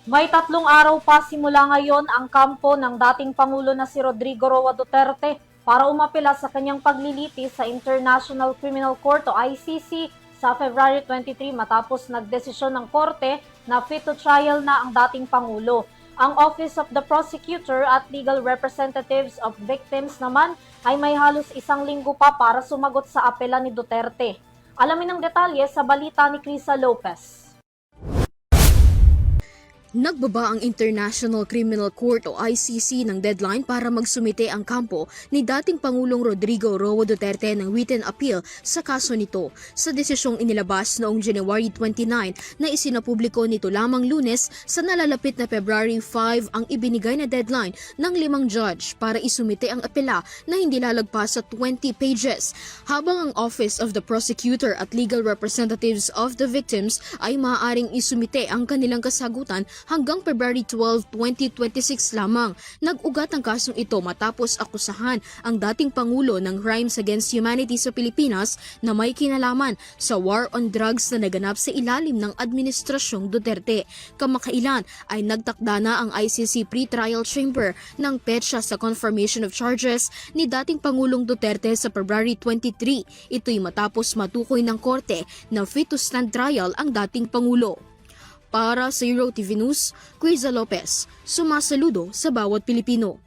May 3 araw pa simula ngayon ang kampo ng dating Pangulo na si Rodrigo Roa Duterte para umapela sa kanyang paglilitis sa International Criminal Court o ICC sa February 23 matapos nagdesisyon ng korte na fit to trial na ang dating Pangulo. Ang Office of the Prosecutor at Legal Representatives of Victims naman ay may halos 1 linggo pa para sumagot sa apela ni Duterte. Alamin ang detalye sa balita ni Crisa Lopez. Nagbaba ang International Criminal Court o ICC ng deadline para magsumite ang kampo ni dating Pangulong Rodrigo Roa Duterte ng written appeal sa kaso nito. Sa desisyong inilabas noong January 29 na isinapubliko nito lamang Lunes, sa nalalapit na February 5 ang ibinigay na deadline ng 5 judge para isumite ang apela na hindi lalagpas sa 20 pages. Habang ang Office of the Prosecutor at Legal Representatives of the Victims ay maaaring isumite ang kanilang kasagutan hanggang February 12, 2026 lamang. Nag-ugat ang kasong ito matapos akusahan ang dating Pangulo ng Crimes Against Humanity sa Pilipinas na may kinalaman sa war on drugs na naganap sa ilalim ng Administrasyong Duterte. Kamakailan ay nagtakda na ang ICC Pre-Trial Chamber ng petsa sa confirmation of charges ni dating Pangulong Duterte sa February 23. Ito'y matapos matukoy ng korte na fit to stand trial ang dating Pangulo. Para sa Euro TV News, Crisa Lopez, sumasaludo sa bawat Pilipino.